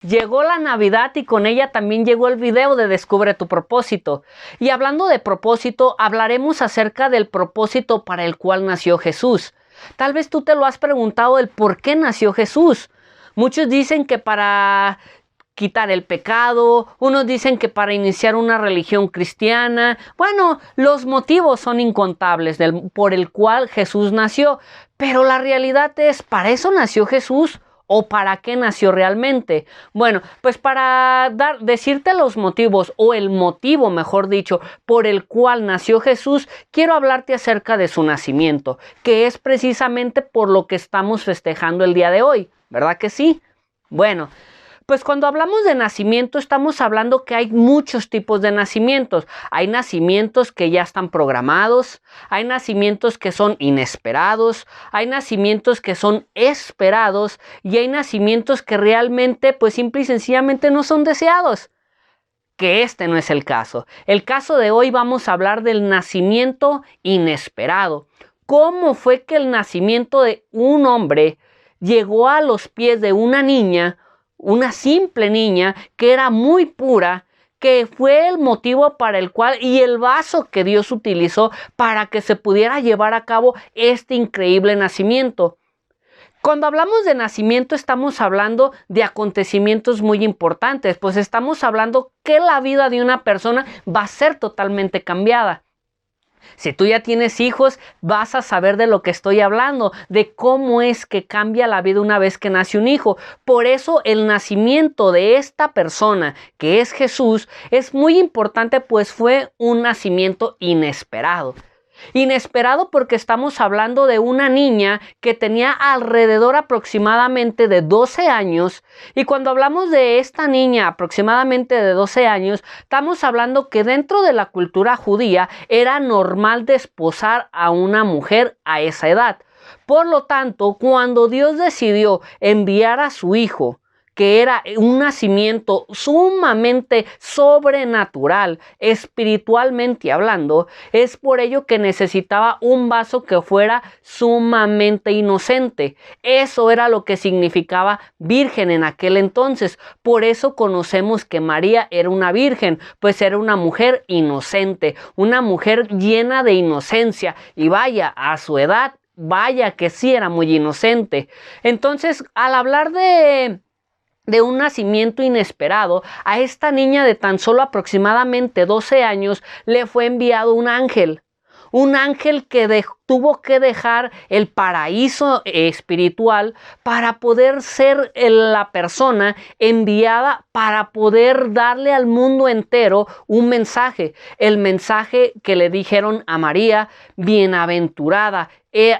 Llegó la Navidad y con ella también llegó el video de Descubre tu propósito. Y hablando de propósito, hablaremos acerca del propósito para el cual nació Jesús. Tal vez tú te lo has preguntado el por qué nació Jesús. Muchos dicen que para quitar el pecado, unos dicen que para iniciar una religión cristiana. Bueno, los motivos son incontables por el cual Jesús nació, pero la realidad es, ¿para eso nació Jesús? ¿O para qué nació realmente? Bueno, pues para decirte los motivos, o el motivo, mejor dicho, por el cual nació Jesús, quiero hablarte acerca de su nacimiento, que es precisamente por lo que estamos festejando el día de hoy, ¿verdad que sí? Bueno, pues cuando hablamos de nacimiento estamos hablando que hay muchos tipos de nacimientos. Hay nacimientos que ya están programados, hay nacimientos que son inesperados, hay nacimientos que son esperados y hay nacimientos que realmente pues simple y sencillamente no son deseados. Que este no es el caso. El caso de hoy vamos a hablar del nacimiento inesperado. ¿Cómo fue que el nacimiento de un hombre llegó a los pies de una niña, una simple niña que era muy pura, que fue el motivo para el cual y el vaso que Dios utilizó para que se pudiera llevar a cabo este increíble nacimiento? Cuando hablamos de nacimiento estamos hablando de acontecimientos muy importantes, pues estamos hablando que la vida de una persona va a ser totalmente cambiada. Si tú ya tienes hijos, vas a saber de lo que estoy hablando, de cómo es que cambia la vida una vez que nace un hijo. Por eso el nacimiento de esta persona, que es Jesús, es muy importante, pues fue un nacimiento inesperado. Inesperado porque estamos hablando de una niña que tenía alrededor aproximadamente de 12 años y cuando hablamos de esta niña aproximadamente de 12 años, estamos hablando que dentro de la cultura judía era normal desposar a una mujer a esa edad. Por lo tanto, cuando Dios decidió enviar a su hijo, que era un nacimiento sumamente sobrenatural, espiritualmente hablando, es por ello que necesitaba un vaso que fuera sumamente inocente. Eso era lo que significaba virgen en aquel entonces. Por eso conocemos que María era una virgen, pues era una mujer inocente, una mujer llena de inocencia. Y vaya, a su edad, vaya que sí era muy inocente. Entonces, al hablar de un nacimiento inesperado, a esta niña de tan solo aproximadamente 12 años le fue enviado un ángel. Un ángel que tuvo que dejar el paraíso espiritual para poder ser la persona enviada para poder darle al mundo entero un mensaje. El mensaje que le dijeron a María: bienaventurada,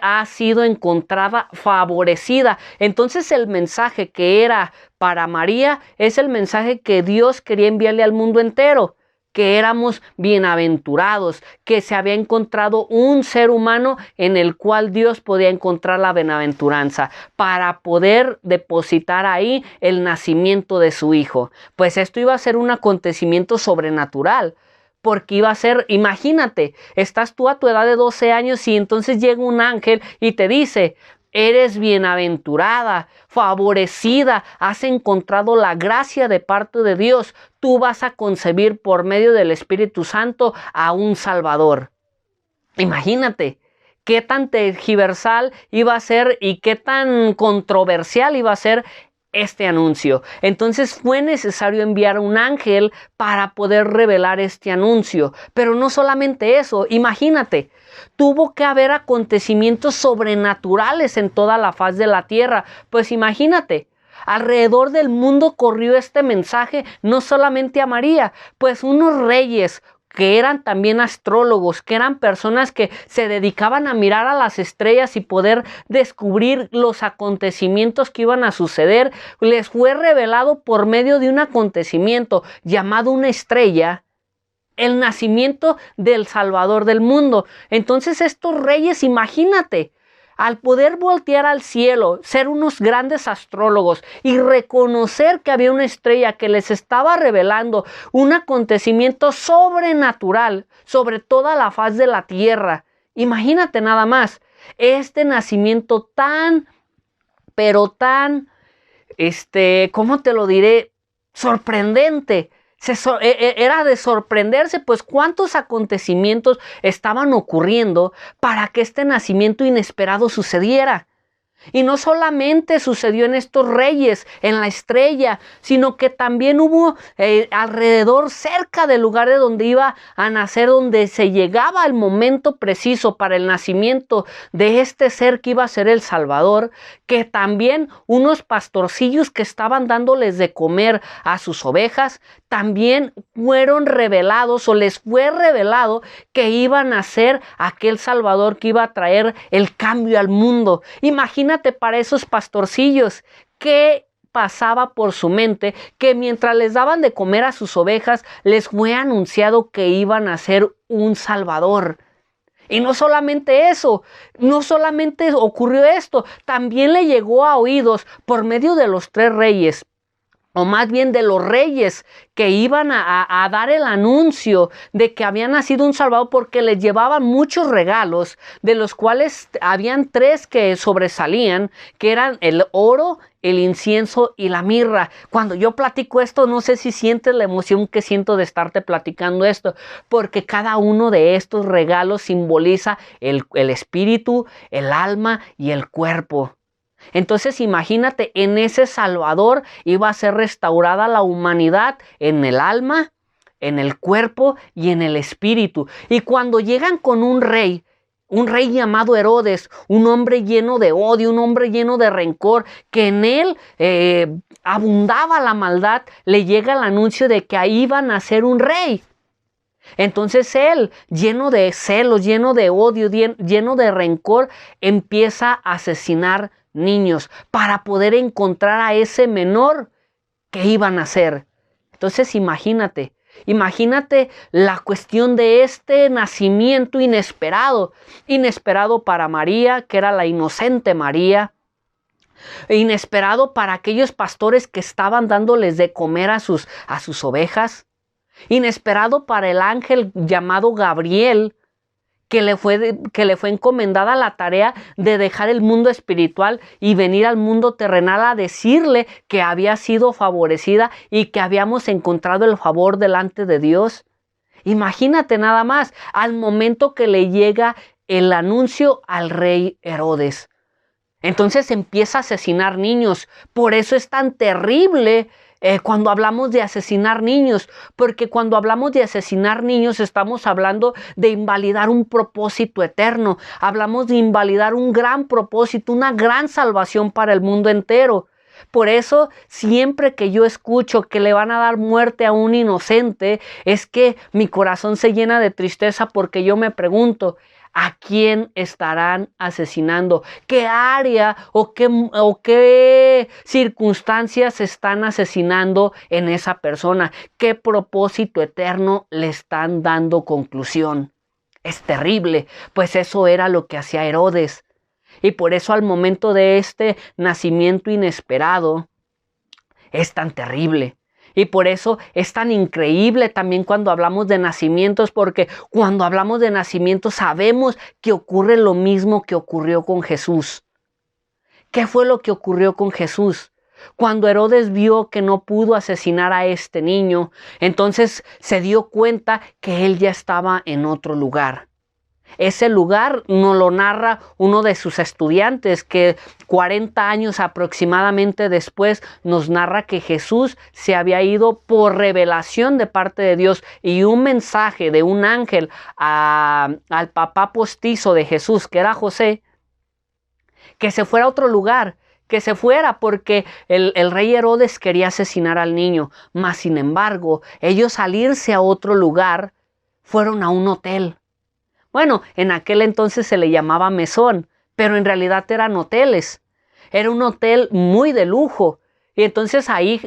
ha sido encontrada favorecida. Entonces el mensaje que era para María es el mensaje que Dios quería enviarle al mundo entero, que éramos bienaventurados, que se había encontrado un ser humano en el cual Dios podía encontrar la bienaventuranza para poder depositar ahí el nacimiento de su hijo. Pues esto iba a ser un acontecimiento sobrenatural. Porque iba a ser, imagínate, estás tú a tu edad de 12 años y entonces llega un ángel y te dice: eres bienaventurada, favorecida, has encontrado la gracia de parte de Dios. Tú vas a concebir por medio del Espíritu Santo a un Salvador. Imagínate qué tan tergiversal iba a ser y qué tan controversial iba a ser este anuncio. Entonces fue necesario enviar un ángel para poder revelar este anuncio. Pero no solamente eso, imagínate, tuvo que haber acontecimientos sobrenaturales en toda la faz de la tierra. Pues imagínate, alrededor del mundo corrió este mensaje, no solamente a María, pues unos reyes que eran también astrólogos, que eran personas que se dedicaban a mirar a las estrellas y poder descubrir los acontecimientos que iban a suceder, les fue revelado por medio de un acontecimiento llamado una estrella, el nacimiento del Salvador del mundo. Entonces estos reyes, imagínate, al poder voltear al cielo, ser unos grandes astrólogos y reconocer que había una estrella que les estaba revelando un acontecimiento sobrenatural sobre toda la faz de la tierra. Imagínate nada más, este nacimiento tan, pero tan ¿cómo te lo diré? Sorprendente. Era de sorprenderse, pues cuántos acontecimientos estaban ocurriendo para que este nacimiento inesperado sucediera. Y no solamente sucedió en estos reyes, en la estrella, sino que también hubo alrededor, cerca del lugar de donde iba a nacer, donde se llegaba el momento preciso para el nacimiento de este ser que iba a ser el Salvador, que también unos pastorcillos que estaban dándoles de comer a sus ovejas, también fueron revelados o les fue revelado que iban a ser aquel Salvador que iba a traer el cambio al mundo. Imagínate para esos pastorcillos qué pasaba por su mente, que mientras les daban de comer a sus ovejas, les fue anunciado que iban a ser un Salvador. Y no solamente eso, no solamente ocurrió esto, también le llegó a oídos por medio de los 3 reyes, o más bien de los reyes que iban a dar el anuncio de que había nacido un Salvador, porque les llevaban muchos regalos, de los cuales habían 3 que sobresalían, que eran el oro, el incienso y la mirra. Cuando yo platico esto, no sé si sientes la emoción que siento de estarte platicando esto, porque cada uno de estos regalos simboliza el espíritu, el alma y el cuerpo. Entonces imagínate, en ese Salvador iba a ser restaurada la humanidad en el alma, en el cuerpo y en el espíritu. Y cuando llegan con un rey llamado Herodes, un hombre lleno de odio, un hombre lleno de rencor, que en él abundaba la maldad, le llega el anuncio de que ahí iba a nacer un rey. Entonces él, lleno de celos, lleno de odio, lleno de rencor, empieza a asesinar niños para poder encontrar a ese menor que iban a nacer. Entonces imagínate la cuestión de este nacimiento inesperado para María, que era la inocente María, inesperado para aquellos pastores que estaban dándoles de comer a sus ovejas, inesperado para el ángel llamado Gabriel, que le fue encomendada la tarea de dejar el mundo espiritual y venir al mundo terrenal a decirle que había sido favorecida y que habíamos encontrado el favor delante de Dios. Imagínate nada más, al momento que le llega el anuncio al rey Herodes. Entonces empieza a asesinar niños. Por eso es tan terrible cuando hablamos de asesinar niños, porque cuando hablamos de asesinar niños estamos hablando de invalidar un propósito eterno, hablamos de invalidar un gran propósito, una gran salvación para el mundo entero. Por eso, siempre que yo escucho que le van a dar muerte a un inocente, es que mi corazón se llena de tristeza, porque yo me pregunto, ¿a quién estarán asesinando? ¿Qué área o qué circunstancias están asesinando en esa persona? ¿Qué propósito eterno le están dando conclusión? Es terrible, pues eso era lo que hacía Herodes. Y por eso al momento de este nacimiento inesperado es tan terrible. Y por eso es tan increíble también cuando hablamos de nacimientos, porque cuando hablamos de nacimientos sabemos que ocurre lo mismo que ocurrió con Jesús. ¿Qué fue lo que ocurrió con Jesús? Cuando Herodes vio que no pudo asesinar a este niño, entonces se dio cuenta que él ya estaba en otro lugar. Ese lugar nos lo narra uno de sus estudiantes, que 40 años aproximadamente después nos narra que Jesús se había ido por revelación de parte de Dios y un mensaje de un ángel al papá postizo de Jesús, que era José, que se fuera a otro lugar, que se fuera porque el rey Herodes quería asesinar al niño. Mas sin embargo, ellos al irse a otro lugar fueron a un hotel. Bueno, en aquel entonces se le llamaba mesón, pero en realidad eran hoteles. Era un hotel muy de lujo. Y entonces ahí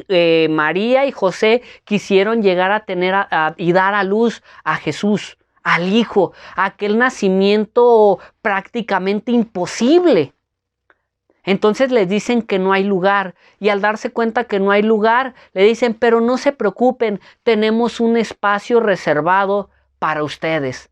María y José quisieron llegar a tener y dar a luz a Jesús, al Hijo, aquel nacimiento prácticamente imposible. Entonces les dicen que no hay lugar, y al darse cuenta que no hay lugar, le dicen, pero no se preocupen, tenemos un espacio reservado para ustedes.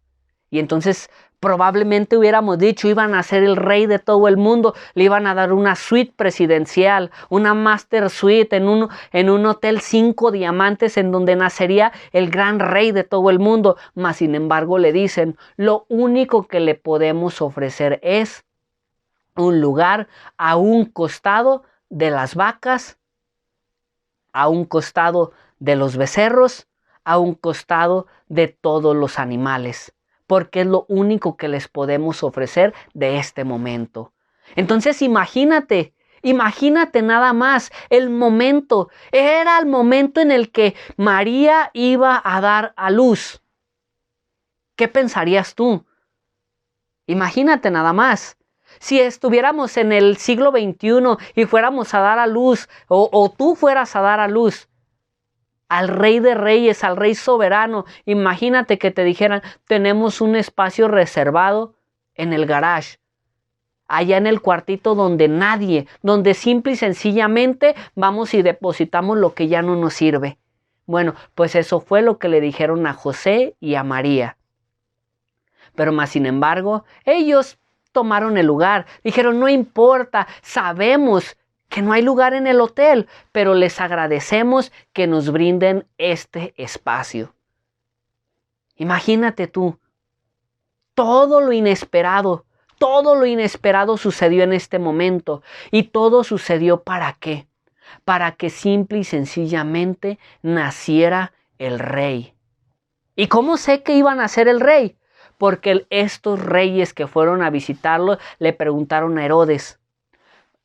Y entonces Probablemente hubiéramos dicho, iban a ser el rey de todo el mundo, le iban a dar una suite presidencial, una master suite en un hotel 5 diamantes en donde nacería el gran rey de todo el mundo. Mas sin embargo le dicen, lo único que le podemos ofrecer es un lugar a un costado de las vacas, a un costado de los becerros, a un costado de todos los animales, porque es lo único que les podemos ofrecer de este momento. Entonces imagínate nada más el momento. Era el momento en el que María iba a dar a luz. ¿Qué pensarías tú? Imagínate nada más. Si estuviéramos en el siglo XXI y fuéramos a dar a luz, o tú fueras a dar a luz al Rey de Reyes, al Rey soberano, imagínate que te dijeran, tenemos un espacio reservado en el garage, allá en el cuartito donde simple y sencillamente vamos y depositamos lo que ya no nos sirve. Bueno, pues eso fue lo que le dijeron a José y a María. Pero más sin embargo, ellos tomaron el lugar, dijeron, no importa, sabemos que no hay lugar en el hotel, pero les agradecemos que nos brinden este espacio. Imagínate tú, todo lo inesperado sucedió en este momento. ¿Y todo sucedió para qué? Para que simple y sencillamente naciera el rey. ¿Y cómo sé que iba a nacer el rey? Porque estos reyes que fueron a visitarlo le preguntaron a Herodes,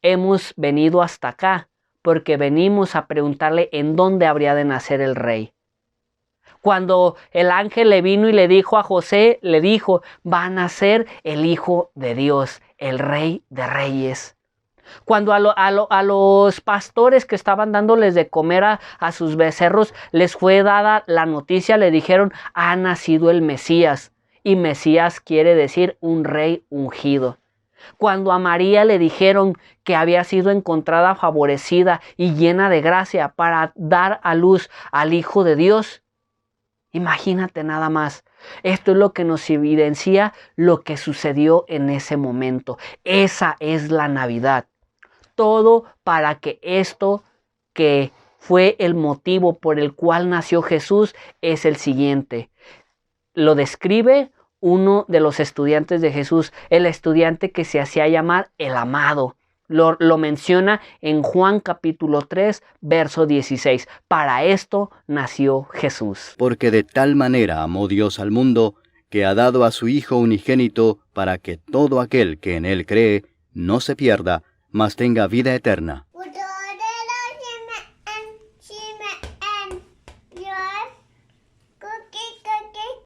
hemos venido hasta acá porque venimos a preguntarle en dónde habría de nacer el rey. Cuando el ángel le vino y le dijo a José, le dijo, va a nacer el Hijo de Dios, el Rey de Reyes. Cuando a los pastores que estaban dándoles de comer a sus becerros, les fue dada la noticia, le dijeron, ha nacido el Mesías. Y Mesías quiere decir un rey ungido. Cuando a María le dijeron que había sido encontrada favorecida y llena de gracia para dar a luz al Hijo de Dios, imagínate nada más. Esto es lo que nos evidencia lo que sucedió en ese momento. Esa es la Navidad. Todo para que esto que fue el motivo por el cual nació Jesús es el siguiente. Lo describe uno de los estudiantes de Jesús, el estudiante que se hacía llamar el amado. Lo menciona en Juan capítulo 3, verso 16. Para esto nació Jesús. Porque de tal manera amó Dios al mundo, que ha dado a su Hijo unigénito, para que todo aquel que en él cree no se pierda, mas tenga vida eterna.